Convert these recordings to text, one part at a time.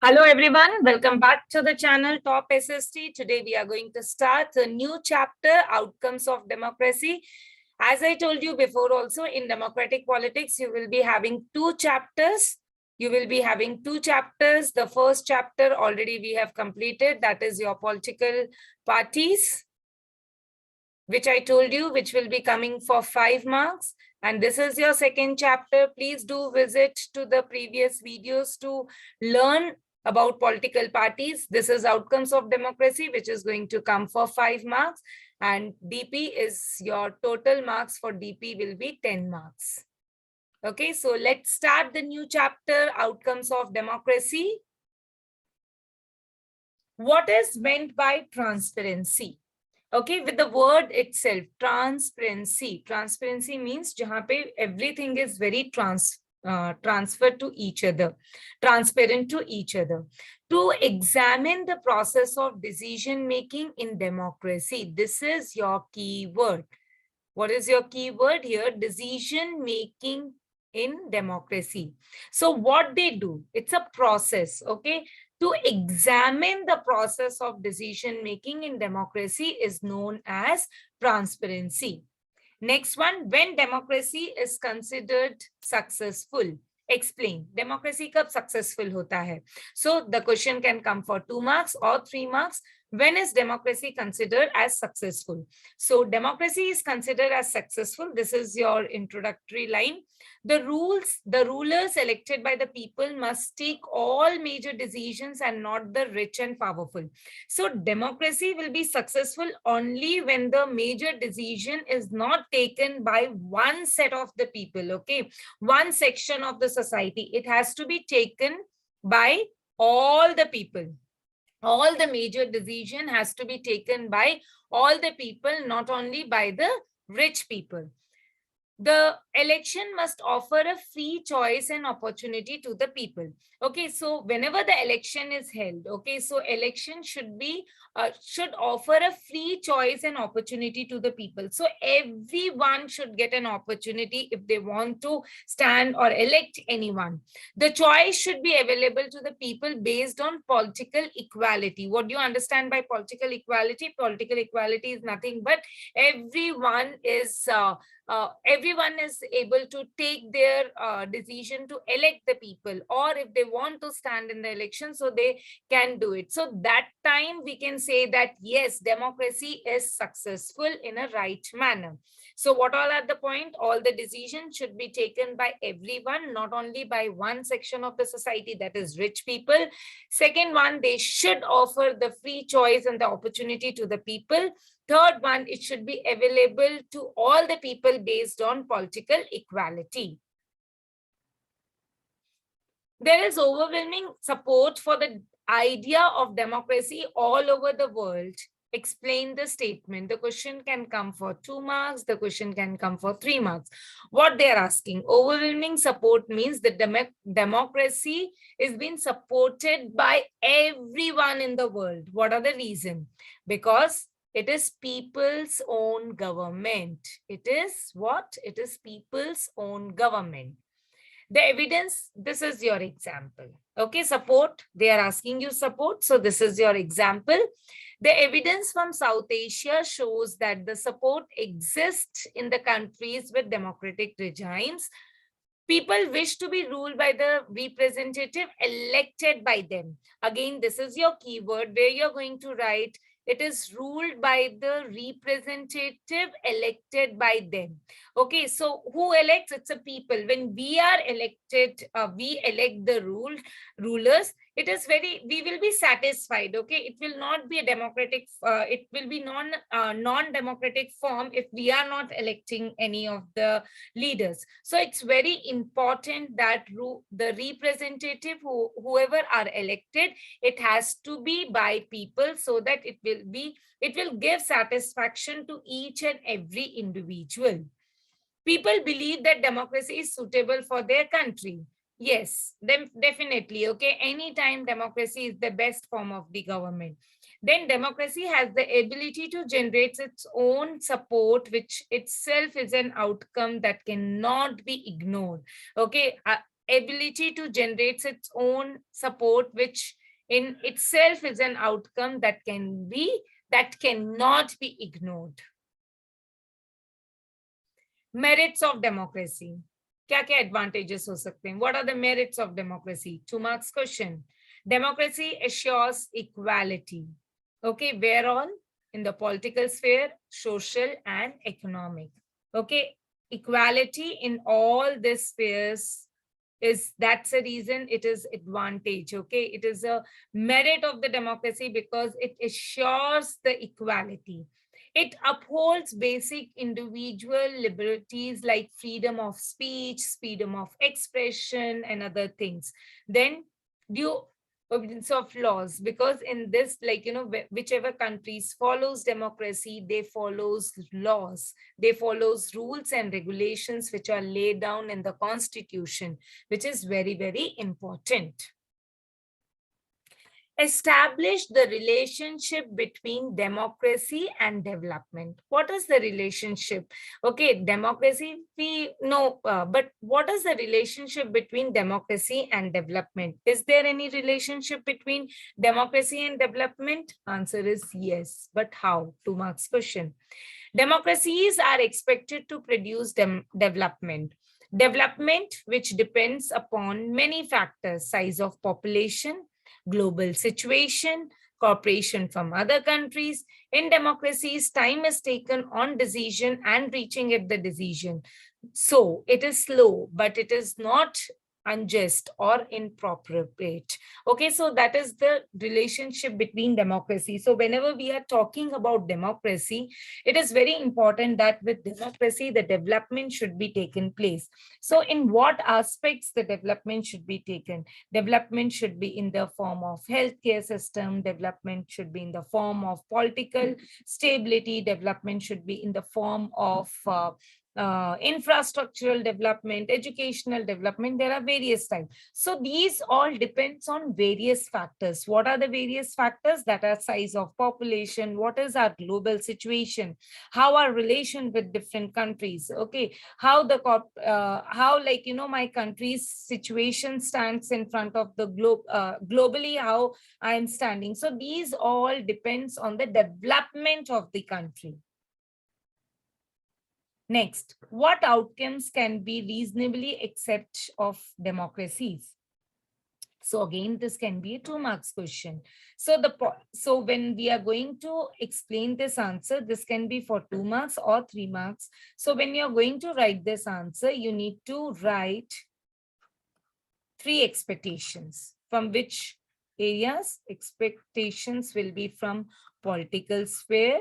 Hello everyone, welcome back to the channel Top SST. Today we are going to start a new chapter, Outcomes of Democracy. As I told you before also, in democratic politics, you will be having two chapters. The first chapter already we have completed, that is your political parties, which I told you, which will be coming for 5 marks. And this is your second chapter. Please do visit to the previous videos to learn about political parties. This is Outcomes of Democracy, which is going to come for 5 marks. And DP is your total marks for DP will be 10 marks. Okay, so let's start the new chapter, Outcomes of Democracy. What is meant by transparency? Okay, with the word itself, transparency means jahan pe everything is very transferred to each other, transparent to each other. To examine the process of decision making in democracy, this is your keyword. What is your keyword here? Decision making in democracy. So what they do, it's a process, okay? To examine the process of decision making in democracy is known as transparency. Next one, when democracy is considered successful. Explain. Democracy kab successful hota hai? So the question can come for 2 marks or 3 marks. When is democracy considered as successful? So democracy is considered as successful. This is your introductory line. The rulers elected by the people must take all major decisions and not the rich and powerful. So democracy will be successful only when the major decision is not taken by one set of the people, okay? One section of the society. It has to be taken by all the people. All the major decision has to be taken by all the people, not only by the rich people. The election must offer a free choice and opportunity to the people. Okay, so whenever the election is held, okay, so election should offer a free choice and opportunity to the people. So everyone should get an opportunity if they want to stand or elect anyone. The choice should be available to the people based on political equality. What do you understand by political equality? Political equality is nothing but everyone is able to take their decision to elect the people, or if they want to stand in the election, so they can do it. So that time we can say that yes, democracy is successful in a right manner. So what all are the point? All the decisions should be taken by everyone, not only by one section of the society, that is rich people. Second one, they should offer the free choice and the opportunity to the people. Third one, it should be available to all the people based on political equality. There is overwhelming support for the idea of democracy all over the world. Explain the statement. The question can come for 2 marks. The question can come for 3 marks. What they are asking, overwhelming support means the democracy is being supported by everyone in the world. What are the reason? Because it is people's own government. It is what? It is people's own government. The evidence, this is your example. Okay, support, they are asking you support. So this is your example. The evidence from South Asia shows that the support exists in the countries with democratic regimes. People wish to be ruled by the representative elected by them. Again, this is your keyword where you're going to write, it is ruled by the representative elected by them. Okay, so who elects? It's a people. When we are elected, we elect the rulers. It is we will be satisfied. Okay, it will not be a democratic, it will be non-democratic form if we are not electing any of the leaders. So it's very important that the representative, whoever are elected, it has to be by people, so that it will give satisfaction to each and every individual. People believe that democracy is suitable for their country. Yes, then definitely. Okay, anytime democracy is the best form of the government. Then democracy has the ability to generate its own support, which itself is an outcome that cannot be ignored. Okay, ability to generate its own support, which in itself is an outcome that cannot be ignored. Merits of democracy. क्या क्या advantages हो सकते हैं? What are the merits of democracy? 2 marks question. Democracy assures equality. Okay, where all? In the political sphere, social and economic. Okay, equality in all these spheres that's a reason it is advantage. Okay, it is a merit of the democracy because it assures the equality. It upholds basic individual liberties like freedom of speech, freedom of expression, and other things. Then due obedience of laws, because in this, like, whichever countries follows democracy, they follows laws, they follows rules and regulations which are laid down in the constitution, which is very, very important. Establish the relationship between democracy and development. What is the relationship? Okay, democracy, we know, but what is the relationship between democracy and development? Is there any relationship between democracy and development? Answer is yes, but how? 2 marks question. Democracies are expected to produce development. Development which depends upon many factors: size of population, global situation, cooperation from other countries. In democracies, time is taken on decision and reaching at the decision. So it is slow, but it is not unjust or inappropriate. Okay, so that is the relationship between democracy. So whenever we are talking about democracy, it is very important that with democracy, the development should be taken place. So in what aspects the development should be taken? Development should be in the form of healthcare system, development should be in the form of political stability, development should be in the form of infrastructural development, educational development. There are various types. So these all depends on various factors. What are the various factors? That are size of population, what is our global situation, how our relation with different countries, okay, how the how, like, my country's situation stands in front of the globe, globally, how I am standing. So these all depends on the development of the country. Next, what outcomes can be reasonably accepted of democracies? So again, this can be a 2 marks question. So when we are going to explain this answer, this can be for 2 marks or 3 marks. So when you're going to write this answer, you need to write 3 expectations. From which areas? Expectations will be from political sphere.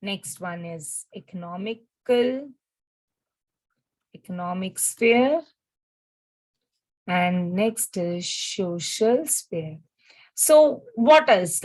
Next one is economic sphere. And next is social sphere. So what else?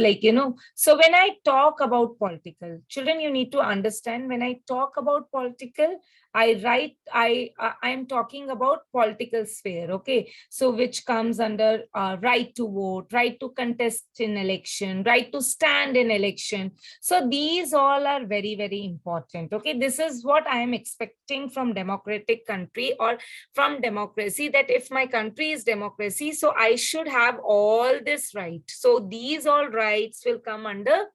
So when I talk about political, children, you need to understand, when I talk about political, I'm talking about political sphere, okay? So which comes under right to vote, right to contest in election, right to stand in election. So these all are very, very important, okay? This is what I am expecting from democratic country or from democracy, that if my country is democracy, so I should have all this right. So these all rights will come under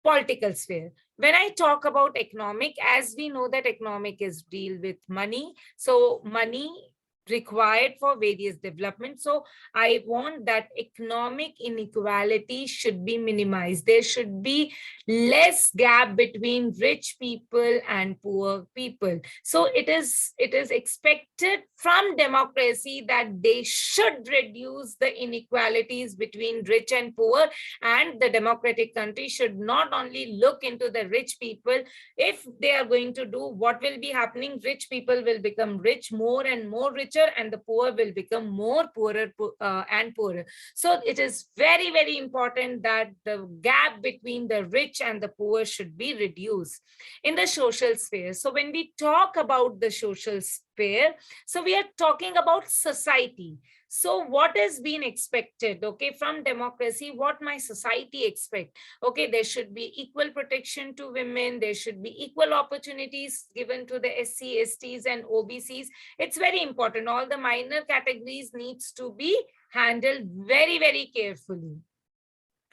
political sphere. When I talk about economic, as we know that economic is deal with money. So money required for various development. So I want that economic inequality should be minimized. There should be less gap between rich people and poor people. So it is expected from democracy that they should reduce the inequalities between rich and poor, and the democratic country should not only look into the rich people. If they are going to do, what will be happening? Rich people will become rich, more and more rich, and the poor will become more poorer and poorer. So it is very, very important that the gap between the rich and the poor should be reduced. In the social sphere, so when we talk about the social sphere. So we are talking about society. So what is being expected, okay, from democracy, what my society expect? Okay, there should be equal protection to women, there should be equal opportunities given to the SC, STs and OBCs. It's very important. All the minor categories needs to be handled very, very carefully.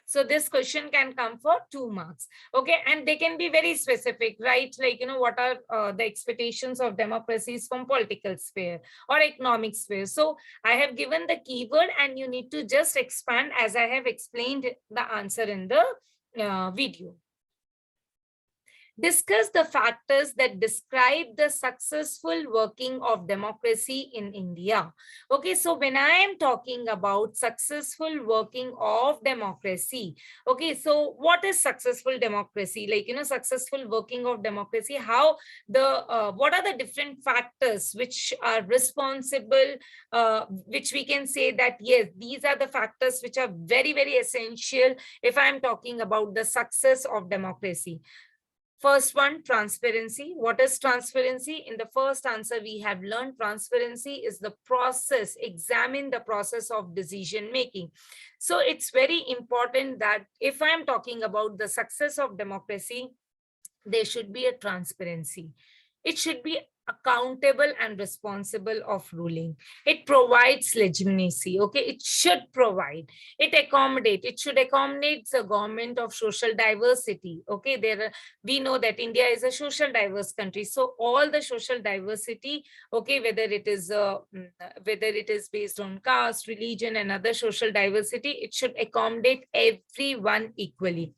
So this question can come for 2 marks. Okay, and they can be very specific, right? Like, what are the expectations of democracies from political sphere or economic sphere? So I have given the keyword and you need to just expand as I have explained the answer in the video. Discuss the factors that describe the successful working of democracy in India. Okay, so when I am talking about successful working of democracy, okay, so what is successful democracy? Like, successful working of democracy, how what are the different factors which are responsible, which we can say that, yes, these are the factors which are very, very essential if I'm talking about the success of democracy. First one, transparency. What is transparency? In the first answer, we have learned transparency is the process, examine the process of decision making. So it's very important that if I'm talking about the success of democracy, there should be a transparency. It should be accountable and responsible of ruling. It provides legitimacy. Okay, it should provide. It should accommodate the government of social diversity. Okay, we know that India is a social diverse country. So all the social diversity, okay, whether it is based on caste, religion, and other social diversity, it should accommodate everyone equally.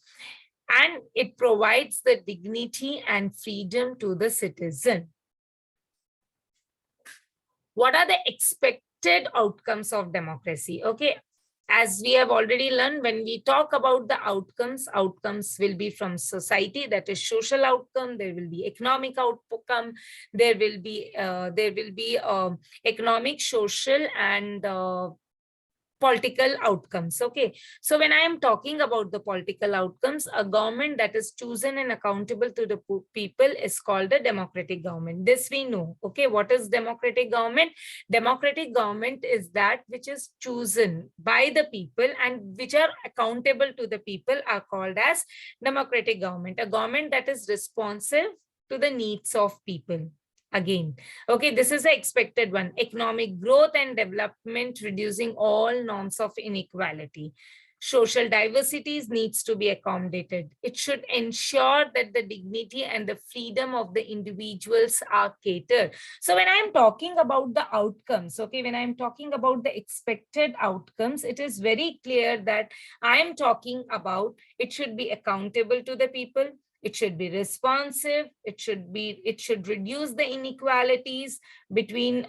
And it provides the dignity and freedom to the citizen. What are the expected outcomes of democracy? Okay, as we have already learned, when we talk about the outcomes will be from society, that is social outcome. There will be economic outcome. There will be economic, social, and political outcomes. Okay, so when I am talking about the political outcomes, a government that is chosen and accountable to the people is called a democratic government. This we know. Okay, what is democratic government? Democratic government is that which is chosen by the people and which are accountable to the people are called as democratic government. A government that is responsive to the needs of people. Again, okay, this is the expected one. Economic growth and development, reducing all norms of inequality. Social diversities needs to be accommodated. It should ensure that the dignity and the freedom of the individuals are catered. So when I'm talking about the outcomes, okay, when I'm talking about the expected outcomes, it is very clear that I am talking about it should be accountable to the people. It should be responsive. It should reduce the inequalities between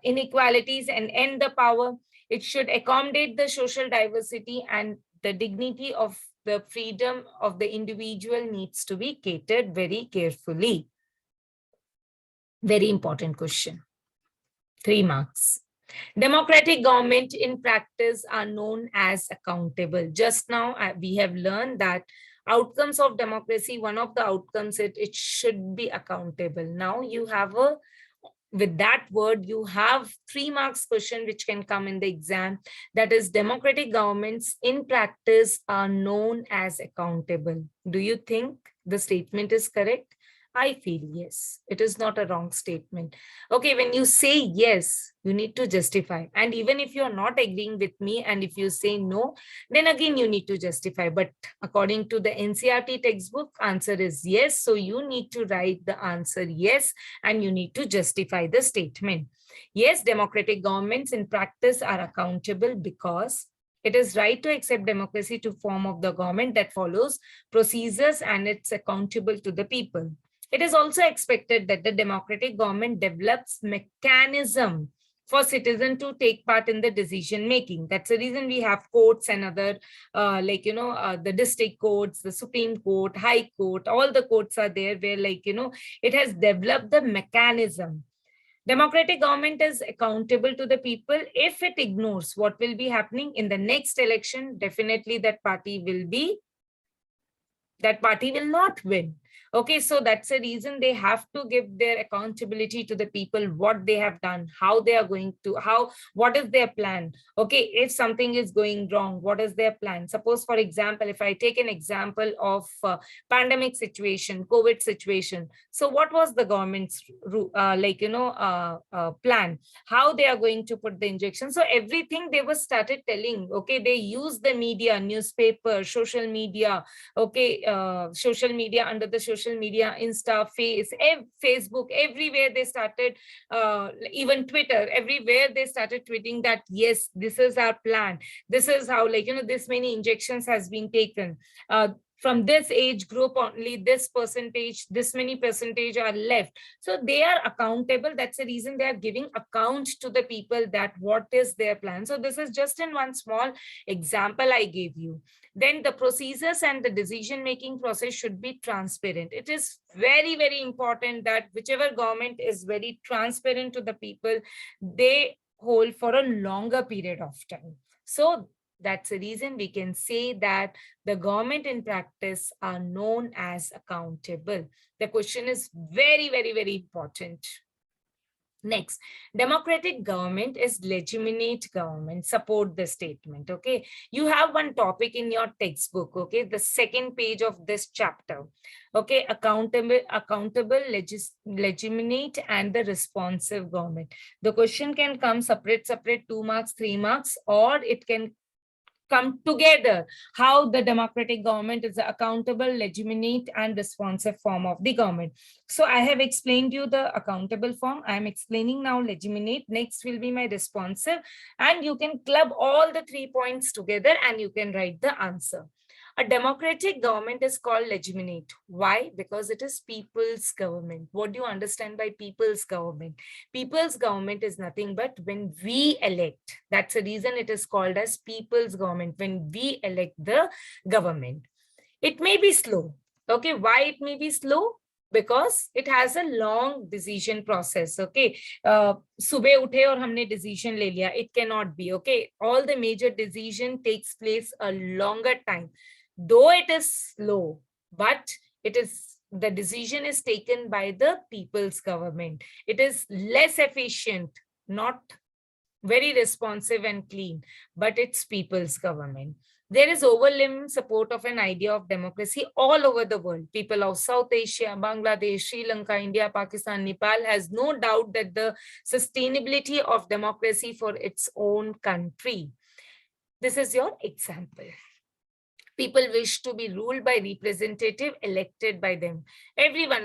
inequalities and end the power. It should accommodate the social diversity, and the dignity of the freedom of the individual needs to be catered very carefully. Very important question. 3 marks. Democratic government in practice are known as accountable. Just now we have learned that outcomes of democracy, one of the outcomes, it should be accountable. Now you have with that word, you have 3 marks question which can come in the exam. That is, democratic governments in practice are known as accountable. Do you think the statement is correct? I feel yes. It is not a wrong statement. Okay, when you say yes, you need to justify. And even if you're not agreeing with me and if you say no, then again you need to justify. But according to the NCERT textbook, answer is yes. So you need to write the answer yes and you need to justify the statement. Yes, democratic governments in practice are accountable because it is right to accept democracy to form of the government that follows procedures and it's accountable to the people. It is also expected that the democratic government develops mechanism for citizens to take part in the decision making. That's the reason we have courts and other the district courts, the Supreme Court, High Court, all the courts are there where it has developed the mechanism. Democratic government is accountable to the people. If it ignores what will be happening in the next election, definitely that party will not win. Okay, so that's the reason they have to give their accountability to the people, what they have done, how they are going to, what is their plan. Okay, if something is going wrong, what is their plan? Suppose, for example, if I take an example of pandemic situation, COVID situation. So what was the government's plan, how they are going to put the injection? So everything they were started telling. Okay, they use the media, newspaper, social media. Okay, social media, under the social media, Insta, Facebook, everywhere they started, even Twitter, everywhere they started tweeting that yes, this is our plan, this is how, this many injections has been taken, from this age group only this percentage, this many percentage are left. So they are accountable. That's the reason they are giving account to the people that what is their plan. So this is just in one small example I gave you. Then the procedures and the decision making process should be transparent. It is very, very important that whichever government is very transparent to the people, they hold for a longer period of time. So that's the reason we can say that the government in practice are known as accountable. The question is very, very, very important. Next, democratic government is legitimate government. Support the statement. Okay, you have one topic in your textbook. Okay, the second page of this chapter. Okay, accountable, legitimate, and the responsive government. The question can come separate, 2 marks, 3 marks, or it can come together. How the democratic government is the accountable, legitimate, and responsive form of the government. So I have explained you the accountable form. I am explaining now legitimate. Next will be my responsive, and you can club all the 3 points together and you can write the answer. A democratic government is called legitimate. Why? Because it is people's government. What do you understand by people's government? People's government is nothing but when we elect. That's the reason it is called as people's government, when we elect the government. It may be slow. Okay, why it may be slow? Because it has a long decision process. Okay, सुबह उठे और हमने decision ले लिया. It cannot be. Okay, all the major decision takes place a longer time. Though it is slow, but the decision is taken by the people's government. It is less efficient, not very responsive and clean, but it's people's government. There is overwhelming support of an idea of democracy all over the world. People of South Asia, Bangladesh, Sri Lanka, India, Pakistan, Nepal has no doubt that the sustainability of democracy for its own country. This is your example. People wish to be ruled by representative elected by them. Everyone,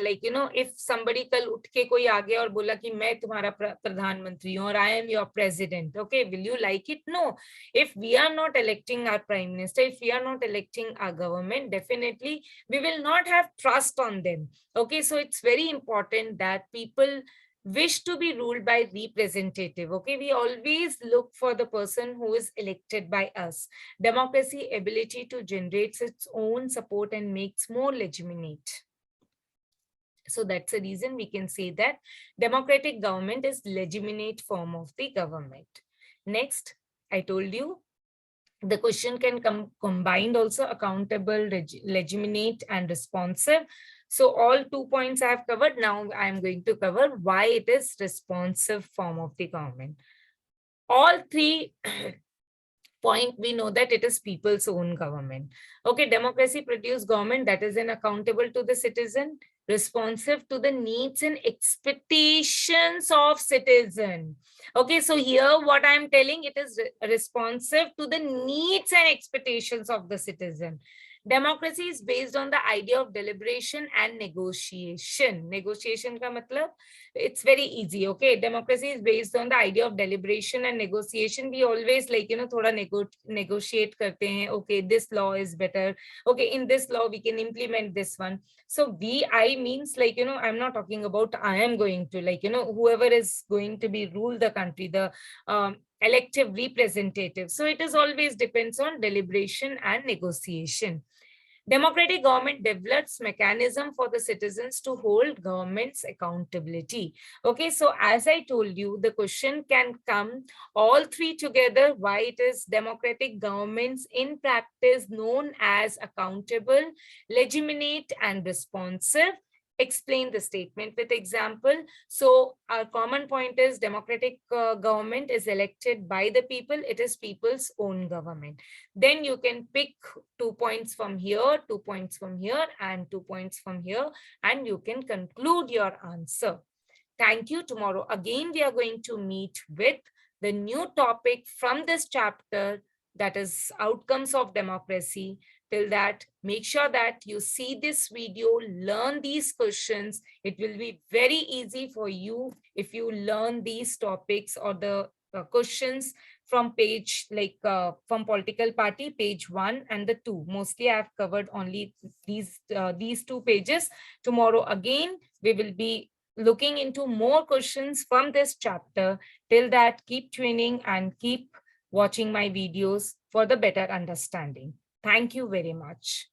if somebody kal उठ के कोई आ गया और बोला कि मैं तुम्हारा प्रधानमंत्री हूँ और I am your president, okay, will you like it? No. If we are not electing our prime minister, if we are not electing our government, definitely we will not have trust on them. Okay, so it's very important that people wish to be ruled by representative. Okay, we always look for the person who is elected by us. Democracy ability to generate its own support and makes more legitimate. So that's the reason we can say that democratic government is legitimate form of the government. Next, I told you the question can come combined also, accountable, legitimate, and responsive. So all 2 points I have covered. Now I am going to cover why it is responsive form of the government. All 3 point, we know that it is people's own government. Okay, democracy produced government that is accountable to the citizen, responsive to the needs and expectations of citizen. Okay, so here what I am telling, it is responsive to the needs and expectations of the citizen. Democracy is based on the idea of deliberation and negotiation. Negotiation ka matlab, it's very easy. Okay, democracy is based on the idea of deliberation and negotiation. We always thoda negotiate karte hain. Okay, this law is better. Okay, in this law we can implement this one. So I means I'm not talking about I am going to whoever is going to be rule the country, the elective representative. So it is always depends on deliberation and negotiation. Democratic government develops mechanism for the citizens to hold governments accountability. Okay, so as I told you, the question can come all three together. Why it is democratic governments in practice known as accountable, legitimate, and responsive. Explain the statement with example. So our common point is democratic government is elected by the people. It is people's own government. Then you can pick 2 points from here, 2 points from here, and 2 points from here, and you can conclude your answer. Thank you. Tomorrow again, we are going to meet with the new topic from this chapter, that is outcomes of democracy. Till that, make sure that you see this video, learn these questions. It will be very easy for you if you learn these topics or the questions from page from political party, page 1 and the 2. Mostly I have covered only these 2 pages. Tomorrow again, we will be looking into more questions from this chapter. Till that, keep tuning and keep watching my videos for the better understanding. Thank you very much.